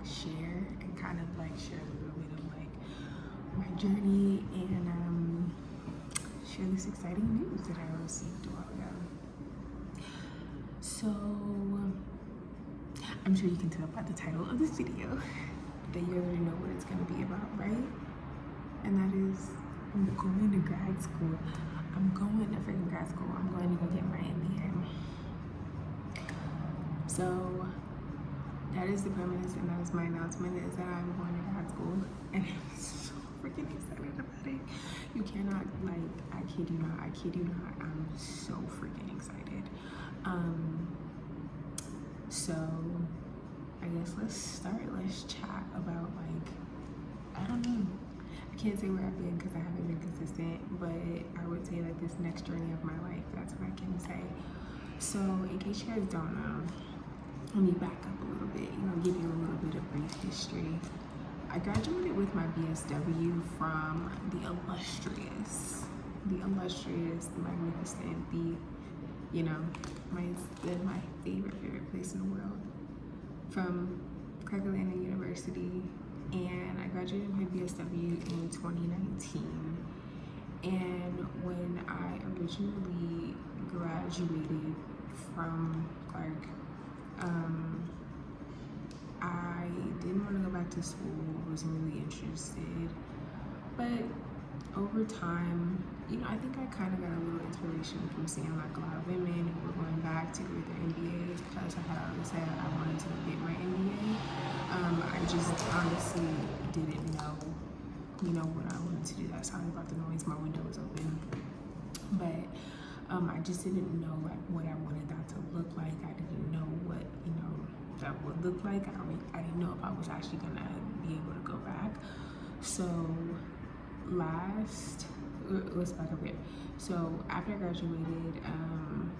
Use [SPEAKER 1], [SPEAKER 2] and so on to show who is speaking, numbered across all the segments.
[SPEAKER 1] share and kind of like share a little bit of like my journey and share this exciting news that I received a while ago. So I'm sure you can tell by the title of this video that you already know what it's going to be about, right? And that is, I'm going to grad school. I'm going to freaking grad school. I'm going to go get my MBA. So that is the premise, and that is my announcement, is that I'm going to grad school, and I'm so freaking excited about it. You cannot, like, I kid you not, I'm so freaking excited. So I guess let's start. Let's chat about, like, I don't know. I can't say where I've been because I haven't been consistent, but I would say like this next journey of my life, that's what I can say. So in case you guys don't know, let me back up a little bit, give you a little bit of brief history. I graduated with my BSW from the illustrious, the magnificent, my favorite place in the world, from Crackalanda University. And I graduated my BSW in 2019. And when I originally graduated from Clark, I didn't want to go back to school, wasn't really interested. But over time, I think I kind of got a little inspiration from seeing like a lot of women who were going back to get their MBAs, because I had always said I wanted to get my MBA. I just honestly didn't know, when I wanted to do that. Sorry about the noise, my window was open. But I just didn't know like what I wanted that to look like. I didn't know what, that would look like. I didn't know if I was actually gonna be able to go back. So let's back up here. So after I graduated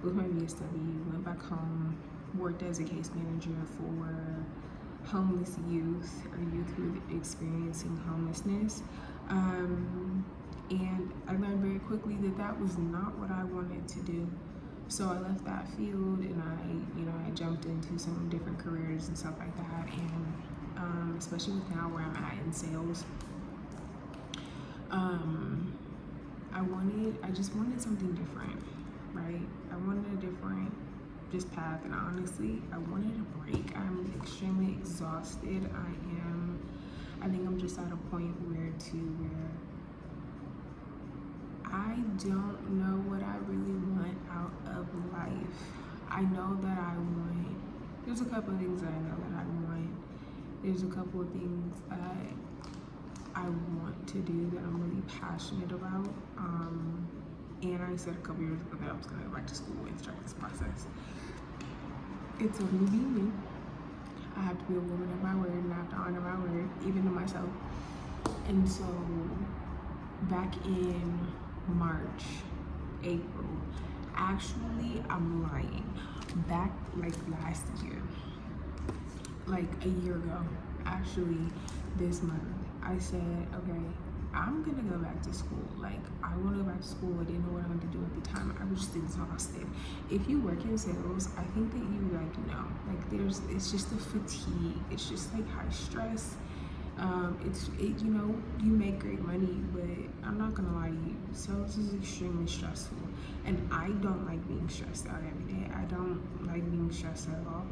[SPEAKER 1] with my BSW, went back home, worked as a case manager for homeless youth, or youth who are experiencing homelessness. And I learned very quickly that that was not what I wanted to do. So I left that field, and I jumped into some different careers and stuff like that. And especially with now where I'm at in sales, I just wanted something different, right? I wanted a different path, and honestly, I wanted a break. I'm extremely exhausted. I think I'm just at a point where I don't know what I really want out of life. I know that there's a couple of things that I know that I want. There's a couple of things that I want to do that I'm really passionate about. And I said a couple years ago that I was gonna go back to school and start this process. It's only being me. I have to be a woman of my word, and I have to honor my word, even to myself. And so back in March, April, actually, I'm lying. Back like last year, like a year ago, actually this month, I said, okay, I'm gonna go back to school. Like, I want to go back to school. I didn't know what I wanted to do at the time. I was just exhausted. If you work in sales, I think that you like know, like it's just the fatigue. It's just like high stress. You make great money, but I'm not gonna lie to you, sales is extremely stressful, and I don't like being stressed out every day. I don't like being stressed at all,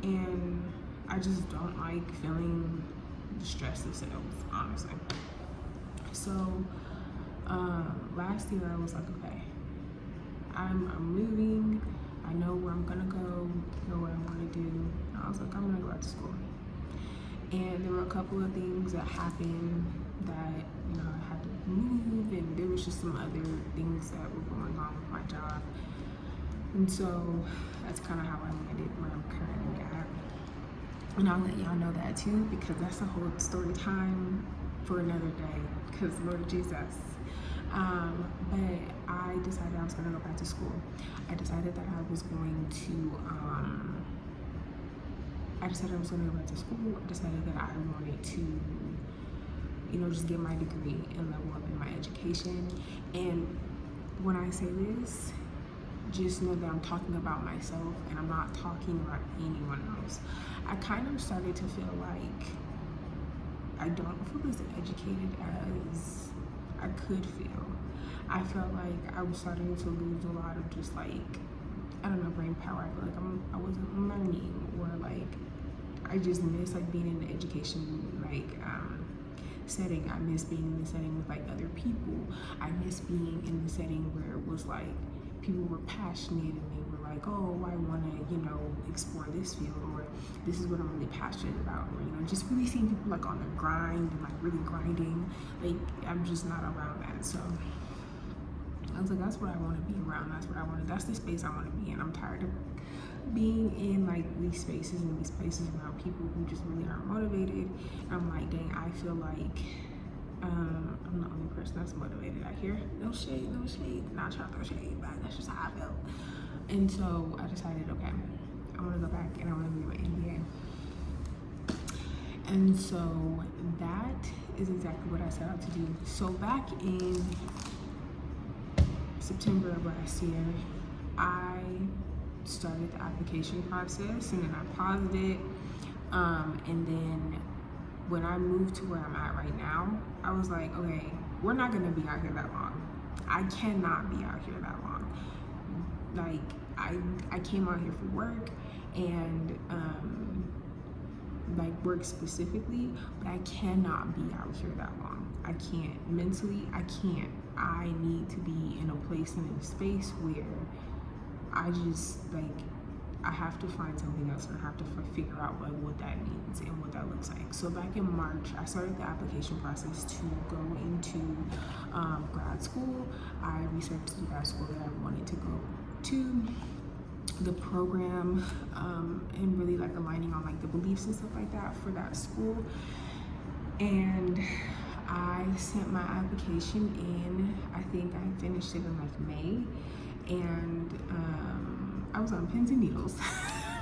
[SPEAKER 1] and I just don't like feeling the stress of sales, honestly. So last year I was like, okay, I'm moving. I know where I'm gonna go, know what I want to do. And I was like, I'm gonna go back to school. And there were a couple of things that happened that, I had to move, and there was just some other things that were going on with my job. And so that's kind of how I landed where I'm currently at. And I'll let y'all know that too, because that's a whole story time for another day, because Lord Jesus. But I decided I was going to go back to school. I decided that I was going to go back to school. I decided that I wanted to, just get my degree and level up in my education. And when I say this, just know that I'm talking about myself and I'm not talking about anyone else. I kind of started to feel like I don't feel as educated as I could feel. I felt like I was starting to lose a lot of just like, I don't know, brain power. I feel like I wasn't learning, or like I just miss like being in the education setting. I miss being in the setting with like other people. I miss being in the setting where it was like people were passionate and they were like, oh, I want to, explore this field, or this is what I'm really passionate about, or just really seeing people like on the grind and like really grinding. Like I'm just not around that. So I was like, that's what I want to be around. That's the space I want to be in. I'm tired of being in like these spaces and these places around people who just really aren't motivated. I'm like, dang, I feel like I'm the only person that's motivated out here. No shade, not trying to throw shade, but that's just how I felt. And so I decided, okay, I want to go back and I want to be my MBA. And so that is exactly what I set out to do. So back in September of last year, I started the application process, and then I paused it, and then when I moved to where I'm at right now, I was like, okay, we're not gonna be out here that long. I cannot be out here that long. Like I came out here for work and like work specifically, but I cannot be out here that long. I can't mentally. I can't. I need to be in a place and in a space where I just like, I have to find something else, and I have to figure out like what that means and what that looks like. So back in March, I started the application process to go into grad school. I researched the grad school that I wanted to go to, the program, and really like aligning on like the beliefs and stuff like that for that school. And I sent my application in. I think I finished it in like May, and I was on pins and needles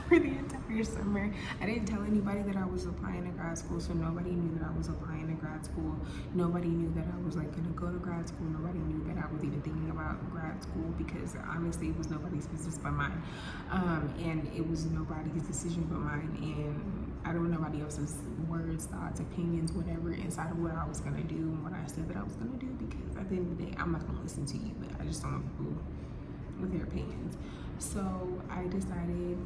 [SPEAKER 1] for the entire summer. I didn't tell anybody that I was applying to grad school, so nobody knew that I was applying to grad school. Nobody knew that I was like gonna go to grad school. Nobody knew that I was even thinking about grad school, because honestly it was nobody's business but mine. And it was nobody's decision but mine, and I don't know nobody else's words, thoughts, opinions, whatever inside of what I was gonna do and what I said that I was gonna do, because at the end of the day, I'm not gonna listen to you, but I just don't want people with their opinions. So I decided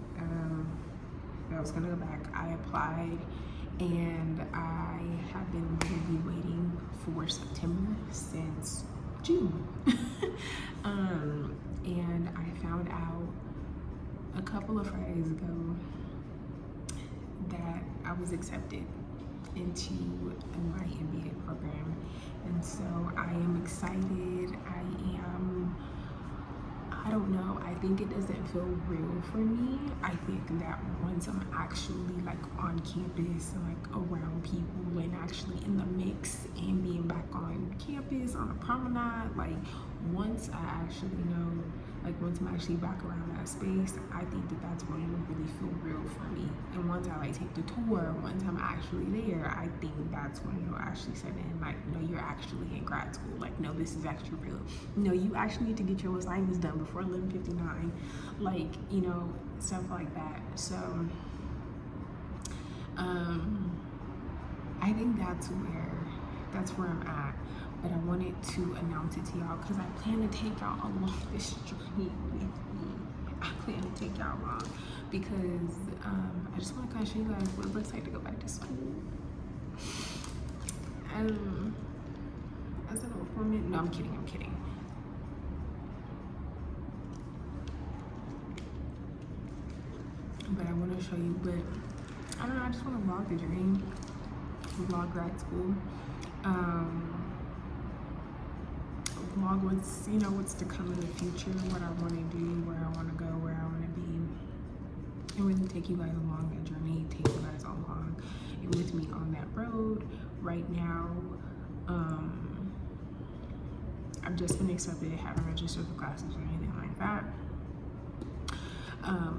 [SPEAKER 1] that I was gonna go back. I applied, and I have been literally waiting for September since June. And I found out a couple of Fridays ago that I was accepted into my MBA program, and so I am excited. I don't know, I think it doesn't feel real for me. I think that once I'm actually like on campus and like around people and actually in the mix and being back on campus on a promenade, like once I actually know, like once I'm actually back around that space, I think that that's when it will really feel real for me. And once I like take the tour, once I'm actually there, I think that's when it'll actually set in, like, no, you're actually in grad school. Like, no, this is actually real. No, you actually need to get your assignments done before 11:59. Like, stuff like that. So, I think that's where I'm at. But I wanted to announce it to y'all because I plan to take y'all along this journey with me. I plan to take y'all along because I just want to kind of show you guys what it looks like to go back to school. As an informant, no, I'm kidding. But I want to show you, but I don't know, I just want to vlog the journey, vlog grad school. Vlog what's to come in the future, what I want to do, where I want to go, where I want to be, and really take you guys along that journey, take you guys along and with me on that road. Right now, I've just been accepted, haven't registered for classes or anything like that,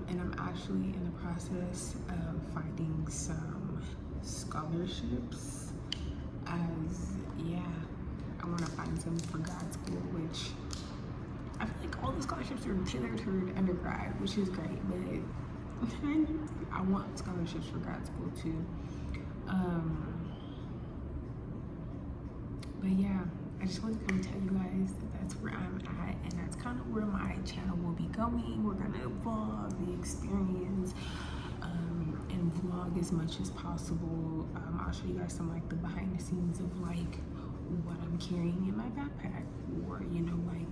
[SPEAKER 1] and I'm actually in the process of finding some scholarships. I want to find some for grad school, which I feel like all the scholarships are tailored toward undergrad, which is great, but I want scholarships for grad school too. But yeah, I just wanted to come tell you guys that that's where I'm at, and that's kind of where my channel will be going. We're gonna vlog the experience and vlog as much as possible. I'll show you guys some like the behind the scenes of like what I'm carrying in my backpack, or you know, like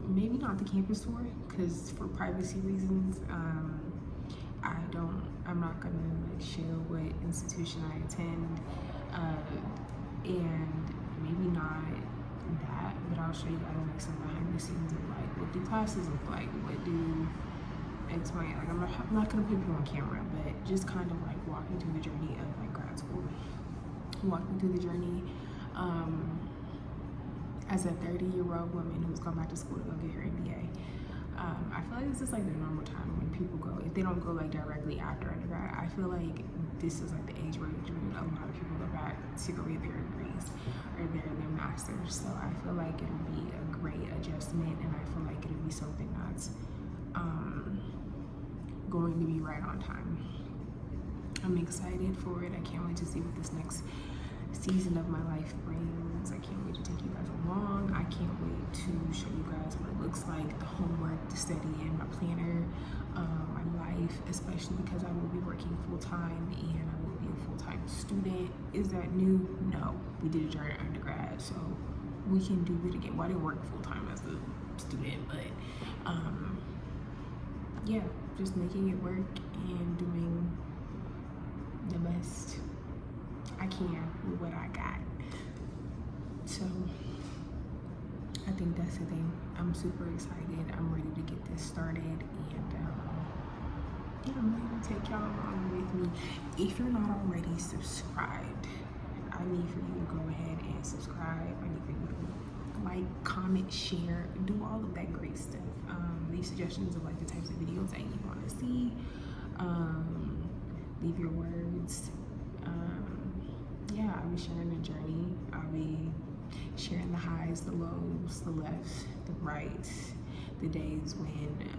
[SPEAKER 1] maybe not the campus tour, because for privacy reasons, I'm not gonna like share what institution I attend, and maybe not that, but I'll show you guys like some behind the scenes of like what do classes look like, what do X, Y, like I'm not gonna put people on camera, but just kind of like walking through the journey of like grad school, walking through the journey as a 30-year-old woman who's gone back to school to go get her MBA. I feel like this is like the normal time when people go, if they don't go like directly after undergrad. I feel like this is like the age where a lot of people go back to go get their degrees or their masters. So I feel like it'll be a great adjustment, and I feel like it'll be something that's going to be right on time. I'm excited for it. I can't wait to see what this next season of my life brings. I can't wait to take you guys along. I can't wait to show you guys what it looks like, the homework, the studying, my planner, my life, especially because I will be working full-time and I will be a full-time student. Is that new? No, we did it during undergrad, so we can do it again. Well, I didn't work full-time as a student, but yeah, just making it work and doing the best I can with what I got. So I think that's the thing. I'm super excited. I'm ready to get this started, and yeah, I'm ready to take y'all along with me. If you're not already subscribed, I need for you to go ahead and subscribe. I need for you to like, comment, share, do all of that great stuff. Leave suggestions of like the types of videos that you want to see. Leave your words. Yeah, I'll be sharing the journey. I'll be sharing the highs, the lows, the lefts, the rights, the days when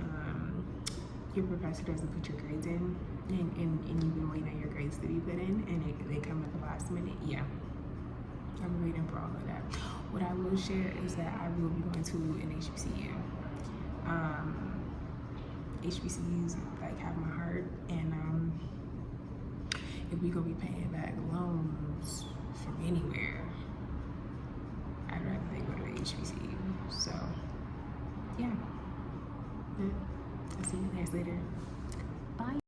[SPEAKER 1] your professor doesn't put your grades in, and you've been waiting on your grades to be put in, and they come at the last minute. Yeah, I'm waiting for all of that. What I will share is that I will be going to an HBCU. HBCUs like have my heart, and if we gonna be paying back loans from anywhere, I'd rather they go to the HBCU. So yeah, I'll see you guys later. Bye.